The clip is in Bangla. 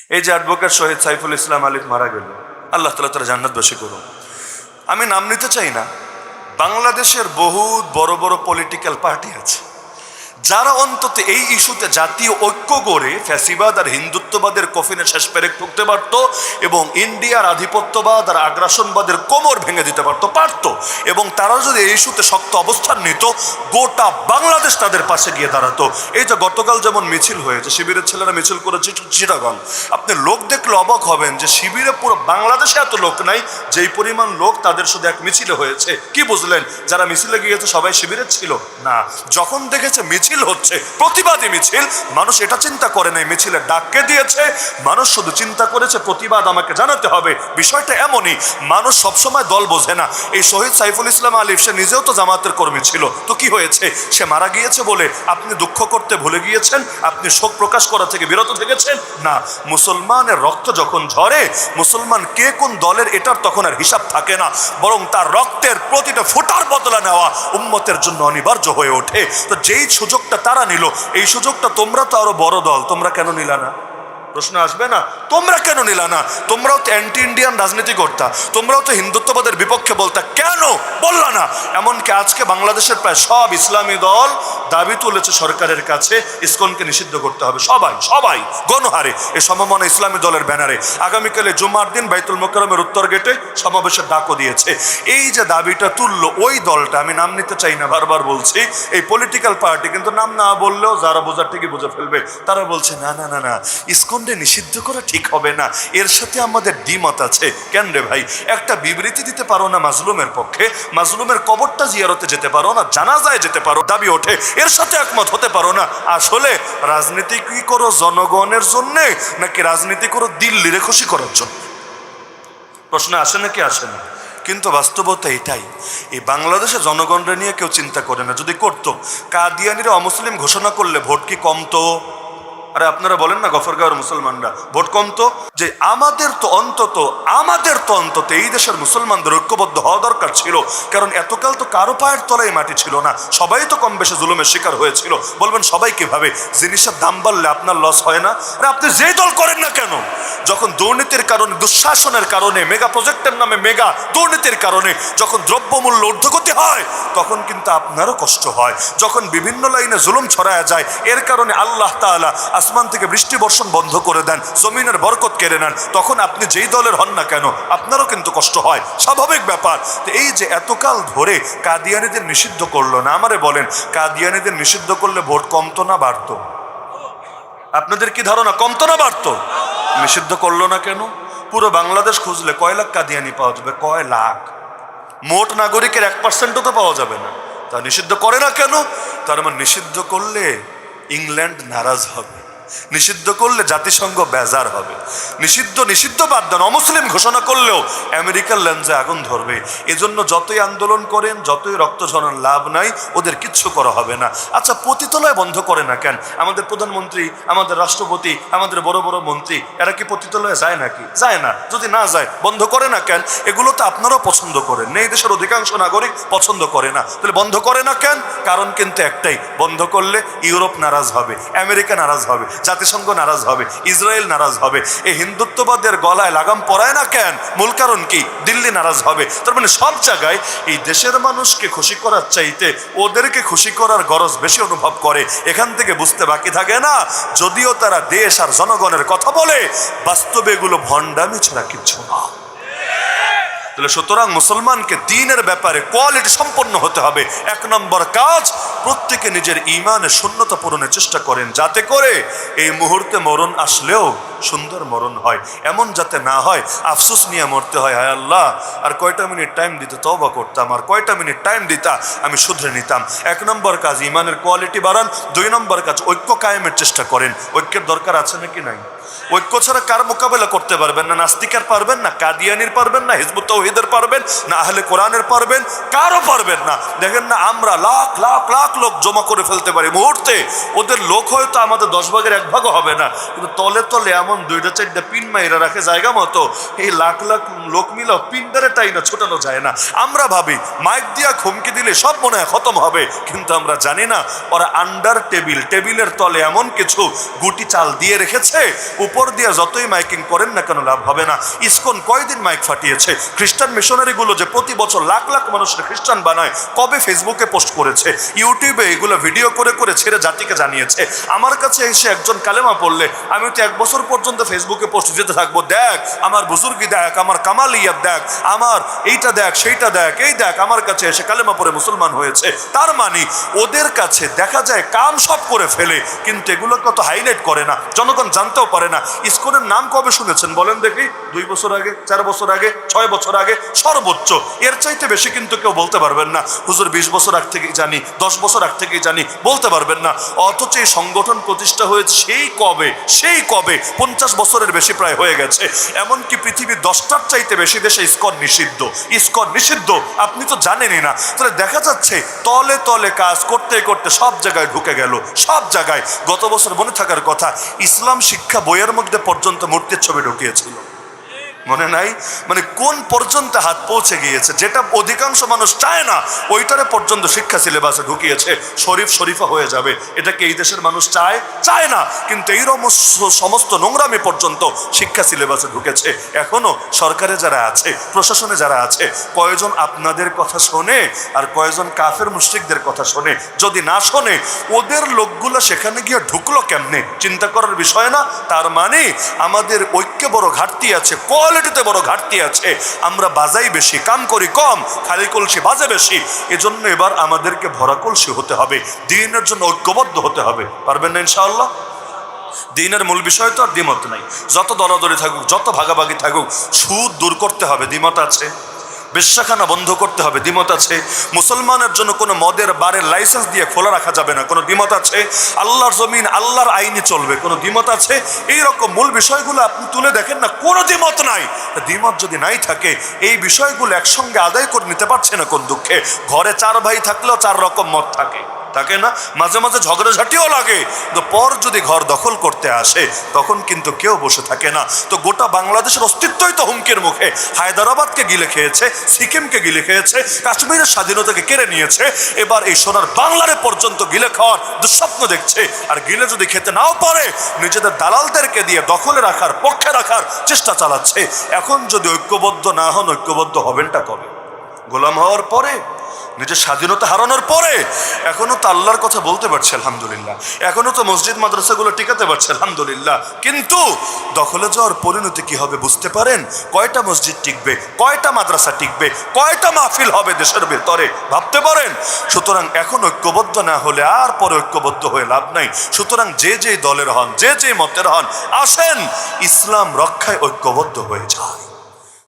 এই যে অ্যাডভোকেট শহীদ সাইফুল ইসলাম আলিফ মারা গেল, আল্লাহ তাআলা তার জান্নাতবাসী করুন। আমি নাম নিতে চাই না, বাংলাদেশের বহুত বড় বড় পলিটিক্যাল পার্টি আছে যারা অন্তত এই ইস্যুতে জাতীয় ঐক্য গড়ে ফ্যাসিবাদ আর হিন্দুত্ববাদের কফিনে শেষ পেরেক ঠুকতে পারত এবং ইন্ডিয়ার আধিপত্যবাদ আর আগ্রাসনবাদের কোমর ভেঙে দিতে পারত। এবং তারা যদি এই ইস্যুতে শক্ত অবস্থান নিত, গোটা বাংলাদেশ তাদের পাশে গিয়ে দাঁড়াতো। এই যে গতকাল যেমন মিছিল হয়েছে, শিবিরের ছেলেরা মিছিল করেছে চিটাগং, আপনি লোক দেখলে অবাক হবেন যে শিবিরে পুরো বাংলাদেশে এত লোক নাই যেই পরিমাণ লোক তাদের শুধু এক মিছিলে হয়েছে। কি বুঝলেন? যারা মিছিলে গিয়েছে সবাই শিবিরের ছিল না। যখন দেখেছে মিছিল হচ্ছে, প্রতিবাদী মিছিল, মানুষ এটা চিন্তা করে নাই মিছিলের ডাককে দিয়েছে, মানুষ শুধু চিন্তা করেছে প্রতিবাদ আমাকে জানাতে হবে। বিষয়টা এমনই, মানুষ সবসময় দল বোঝে না। এই শহীদ সাইফুল ইসলাম আলিফ সে নিজেও তো জামাতের কর্মী ছিল, তো কি হয়েছে? সে মারা গিয়েছে বলে আপনি দুঃখ করতে ভুলে গিয়েছেন, আপনি শোক প্রকাশ করা থেকে বিরত থেকেছেন? না, মুসলমানের রক্ত যখন ঝরে, মুসলমান কে কোন দলের এটার তখন আর হিসাব থাকে না, বরং তার রক্তের প্রতিটা ফোঁটার বদলা নেওয়া উম্মতের জন্য অনিবার্য হয়ে ওঠে। তো যেই সুযোগটা তারা নিল, এই সুযোগটা তোমরা তো আরো বড় দল, তোমরা কেন নিলা না? প্রশ্ন আসবে না, তোমরা কেন নিলা না? তোমরাও তো অ্যান্টি ইন্ডিয়ান রাজনীতি করতা, তোমরাও তো হিন্দুত্ববাদের বিপক্ষে বলতা, কেন বললা না? এমনকি আজকে বাংলাদেশের প্রায় সব ইসলামী দল দাবি তুলেছে সরকারের কাছে ইসকনকে নিষিদ্ধ করতে হবে। সবাই গণহারে এই সমমনা ইসলামী দলের ব্যানারে আগামীকালে জুমার দিন বাইতুল মোকাররমের উত্তর গেটে সমাবেশের ডাকও দিয়েছে। এই যে দাবিটা তুললো ওই দলটা, আমি নাম নিতে চাই না, বারবার বলছি, এই পলিটিক্যাল পার্টি, কিন্তু নাম না বললেও যারা বোঝার ঠিকই বুঝে ফেলবে, তারা বলছে না না না না, ইসকন নিষিদ্ধ করা ঠিক হবে না, এর সাথে আমাদের দ্বিমত আছে। কেন রে ভাই? একটা বিবৃতি দিতে পারো না মাজলুমের পক্ষে, মাজলুমের কবরটা জিয়ারতে যেতে পারো না, জানাজায় যেতে পারো, দাবি ওঠে, এর সাথে একমত হতে পারো না। আসলে রাজনীতি কি করো জনগণের জন্য, নাকি রাজনীতি করো দিল্লিরে খুশি করার জন্য? প্রশ্ন আসে নাকি আসে না? কিন্তু বাস্তবতা এটাই, এই বাংলাদেশে জনগণরা নিয়ে কেউ চিন্তা করে না। যদি করতো, কাদিয়ানিরা অমুসলিম ঘোষণা করলে ভোট কি কমতো? আরে আপনারা বলেন না গফরগাঁওয়ের মুসলমানরা ভোট কমতো? যে আমাদের তো অন্তত এই দেশের মুসলমানদের ঐক্যবদ্ধ হওয়া দরকার ছিল, কারণ এতকাল তো কারো পায়ের তলায় মাটি ছিল না, সবাই তো কম বেশি জুলুমের শিকার হয়েছিল। বলবেন সবাই কিভাবে? জিনিসের দাম বাড়লে আপনার লস হয় না? আরে আপনি যেই দল করেন না কেন, যখন দুর্নীতির কারণে, দুঃশাসনের কারণে, মেগা প্রজেক্টের নামে মেগা দুর্নীতির কারণে যখন দ্রব্যমূল্য ঊর্ধ্বগতি হয়, তখন কিন্তু আপনারও কষ্ট হয়। যখন বিভিন্ন লাইনে জুলুম ছড়ায়া যায়, এর কারণে আল্লাহ তাআলা আসমান থেকে বৃষ্টি বর্ষণ বন্ধ করে দেন, জমিনের বরকত কেড়ে নেন, তখন আপনি যেই দলের হন না কেন আপনারও কিন্তু কষ্ট হয়, স্বাভাবিক ব্যাপার। তো এই যে এতকাল ধরে কাদিয়ানীদের নিষিদ্ধ করলো না, আমারে বলেন কাদিয়ানীদের নিষিদ্ধ করলে ভোট কমতো না বাড়তো? আপনাদের কি ধারণা কমতো না বাড়তো? নিষিদ্ধ করলো না কেন? পুরো বাংলাদেশ খুঁজলে কয় লাখ কাদিয়ানি পাওয়া যাবে? কয় লাখ? মোট নাগরিকের 1% তো পাওয়া যাবে না। তা নিষিদ্ধ করে না কেন? তার মানে নিষিদ্ধ করলে ইংল্যান্ড নারাজ হবে, নিষিদ্ধ করলে জাতিসংঘ বেজার হবে, নিষিদ্ধ বাদ দেন, অমুসলিম ঘোষণা করলেও আমেরিকার ল্যান্সে আগুন ধরবে। এজন্য যতই আন্দোলন করেন, যতই রক্ত ঝরান, লাভ নাই, ওদের কিচ্ছু করা হবে না। আচ্ছা, পতিতলয় বন্ধ করে না কেন? আমাদের প্রধানমন্ত্রী, আমাদের রাষ্ট্রপতি, আমাদের বড় বড় মন্ত্রী, এরা কি পতিতলয়ে যায় নাকি? যায় না। যদি না যায় বন্ধ করে না কেন? এগুলো তো আপনারাও পছন্দ করেন, এই দেশের অধিকাংশ নাগরিক পছন্দ করে না, তাহলে বন্ধ করে না কেন? কারণ কিন্তু একটাই, বন্ধ করলে ইউরোপ নারাজ হবে, আমেরিকা নারাজ হবে, জাতিসংঘ নারাজ হবে, ইসরায়েল নারাজ হবে। এই হিন্দুত্ববাদের গলায় লাগাম পরায় না কেন? মূল কারণ কি? দিল্লি নারাজ হবে। তার মানে সব জায়গায় এই দেশের মানুষকে খুশি করার চাইতে ওদেরকে খুশি করার গরজ বেশি অনুভব করে। এখান থেকে বুঝতে বাকি থাকে না, যদিও তারা দেশ আর জনগণের কথা বলে, বাস্তবে এগুলো ভণ্ডামি ছাড়া কিচ্ছু না। তাহলে সুতরাং মুসলমানকে দ্বীনের ব্যাপারে কোয়ালিটি সম্পন্ন হতে হবে। 1 নম্বর কাজ, প্রত্যেকে নিজের ঈমানের শূন্যতা পূরণের চেষ্টা করেন, যাতে করে এই মুহূর্তে মরণ আসলেও সুন্দর মরণ হয়। এমন যাতে না হয় আফসোস নিয়ে মরতে হয়, হায় আল্লাহ আর কয়টা মিনিট টাইম দিতে তওবা করতাম, আর কয়টা মিনিট টাইম দিতা আমি শুধরে নিতাম। 1 নম্বর কাজ, ঈমানের কোয়ালিটি বাড়ান। 2 নম্বর কাজ, ঐক্য কায়েমের চেষ্টা করেন। ঐক্যের দরকার আছে নাকি নাই? ঐক্য ছাড়া কার মোকাবেলা করতে পারবেন না? নাস্তিকের পারবেন না, কাদিয়ানির পারবেন না, হিজবুত তাওহীদের পারবেন না, আহলে কোরআনের পারবেন, কারো পারবেন না। দেখেন না, আমরা লাখ লাখ লাখ লোক জমা করে ফেলতে পারি মুহূর্তে, ওদের লোক হয়তো আমাদের 10 ভাগের 1 ভাগও হবে না, কিন্তু তলে তলে এমন 2টা 4টা পিন মাইরা রাখে জায়গা মতো, এই লাখ লাখ লোক মিলাও পিনদারে টাই না ছোটানো যায় না। আমরা ভাবি মাইক দিয়া খুমকি দিলে সব মনে হয় খতম হবে, কিন্তু আমরা জানি না ওরা আন্ডার টেবিলের তলে এমন কিছু গুটি চাল দিয়ে রেখেছে, উপর দিয়ে যতই মাইকিং করেন না কেন লাভ হবে না। ইসকন কয়দিন মাইক ফাটিয়েছে, খ্রিস্টান মিশনারিগুলো যে প্রতি বছর লাখ লাখ মানুষের খ্রিস্টান বানায়, কবে ফেসবুকে পোস্ট করেছে, ইউটিউবে এগুলো ভিডিও করে করে ছেড়ে জাতিকে জানিয়েছে। আমার কাছে এসে একজন কালেমা পড়লে আমি তো 1 বছর পর্যন্ত ফেসবুকে পোস্ট দিতে থাকবো, দেখ আমার বুজুর্গি দেখ, আমার কামালিয়াত দেখ, আমার এইটা দেখ সেইটা দেখ, এই দেখ আমার কাছে এসে কালেমা পড়ে মুসলমান হয়েছে। তার মানে ওদের কাছে দেখা যায় কাম সব করে ফেলে, কিন্তু এগুলো কত হাইলাইট করে না, জনগণ জানতেও পারে না। ইসকনের নাম কবে শুনেছেন বলেন দেখি? 2 বছর আগে, 4 বছর আগে, 6 বছর আগে সর্বোচ্চ, এর চাইতে বেশি কিন্তু কেউ বলতে পারবেন না। হুজুর 20 বছর আগ থেকেই জানি, 10 বছর আগ থেকেই জানি, বলতে পারবেন না। অথচ এই সংগঠন প্রতিষ্ঠা হয়েছে সেই কবে 50 বছরের বেশি প্রায় হয়ে গেছে। এমনকি পৃথিবীর 10টার চাইতে বেশি দেশে ইসকন নিষিদ্ধ, আপনি তো জানেনই না। তাহলে দেখা যাচ্ছে তলে তলে কাজ করতে করতে সব জায়গায় ঢুকে গেল, সব জায়গায়। গত বছর মনে থাকার কথা, ইসলাম শিক্ষা বইয়ের মধ্যে পর্যন্ত মূর্তির ছবি ঢুকিয়েছিল, মনে নাই? মানে কোন পর্যন্ত হাত পৌঁছে গিয়েছে, যেটা অধিকাংশ মানুষ চায় না ওইটারে পর্যন্ত শিক্ষা সিলেবাসে ঢুকিয়েছে। শরীফা হয়ে যাবে, এটাকে এই দেশের মানুষ চায় না, কিন্তু এই সমস্ত নোংরামি পর্যন্ত শিক্ষা সিলেবাসে ঢুকেছে। এখনো সরকারে যারা আছে, প্রশাসনে যারা আছে, কয়জন আপনাদের কথা শোনে আর কয়জন কাফের মুশরিকদের কথা শোনে? যদি না শোনে, ওদের লোকগুলো সেখানে গিয়ে ঢুকলো কেমনে, চিন্তা করার বিষয় না? তার মানে আমাদের ঐক্যে বড় ঘাটতি আছে, কোয়ালিটিতে বড় ঘাটতি আছে। আমরা বাজাই বেশি, কাম করি কম, খালি কলসি বাজে বেশি। এজন্য এবার আমাদেরকে ভরা কলসি হতে হবে, দ্বীনের জন্য ঐক্যবদ্ধ হতে হবে। পারবেন না ইনশাআল্লাহ? দ্বীনের মূল বিষয় তো আর দ্বিমত নাই, যত দলাদলি থাকুক, যত ভাগাভাগি থাকুক, সুদ দূর করতে হবে, দ্বিমত আছে। বেশ্যাখানা বন্ধ করতে হবে, দ্বিমত আছে। মুসলমানের জন্য কোনো মদের বারের লাইসেন্স দিয়ে খোলা রাখা যাবে না, কোনো দ্বিমত আছে। আল্লাহর জমিন আল্লাহর আইনে চলবে, কোনো দ্বিমত আছে। এইরকম মূল বিষয়গুলো আপনি তুলে দেখেন না, কোনো দ্বিমত নাই। দ্বিমত যদি নাই থাকে, এই বিষয়গুলো একসঙ্গে আদায় করে নিতে পারছে না কোন দুঃখে। ঘরে 4 ভাই থাকলেও 4 রকম মত থাকে না, মাঝে মাঝে ঝগড়াঝাটিও লাগে। তো পর যদি ঘর দখল করতে আসে, তখন কিন্তু কেউ বসে থাকে না। তো গোটা বাংলাদেশের অস্তিত্বই তো হুমকির মুখে। হায়দ্রাবাদকে গিলে খেয়েছে, সিকিমকে গিলে খেয়েছে, কাশ্মীরের স্বাধীনতাকে কেড়ে নিয়েছে, এবার এই সোনার বাংলারে পর্যন্ত গিলে খাওয়ার দুঃস্বপ্ন দেখছে। আর গিলে যদি খেতে নাও পারে, নিজেদের দালালদেরকে দিয়ে দখলে রাখার, পক্ষে রাখার চেষ্টা চালাচ্ছে। এখন যদি ঐক্যবদ্ধ না হন, ঐক্যবদ্ধ হবেনটা কবে? গোলাম হওয়ার পরে, নিজের স্বাধীনতা হারানোর পরে? এখনো তো আল্লাহর কথা বলতে পারছে আলহামদুলিল্লাহ, এখনো তো মসজিদ মাদ্রাসাগুলো টিকাতে পারছে আলহামদুলিল্লাহ, কিন্তু দখলে যাওয়ার পরিণতি কি হবে বুঝতে পারেন? কয়টা মসজিদ টিকবে, কয়টা মাদ্রাসা টিকবে, কয়টা মাহফিল হবে দেশের ভেতরে, ভাবতে পারেন? সুতরাং এখন ঐক্যবদ্ধ না হলে আর পরে ঐক্যবদ্ধ হয়ে লাভ নাই। সুতরাং যে দলের হন, যে মতের হন, আসেন ইসলাম রক্ষায় ঐক্যবদ্ধ হয়ে যায়।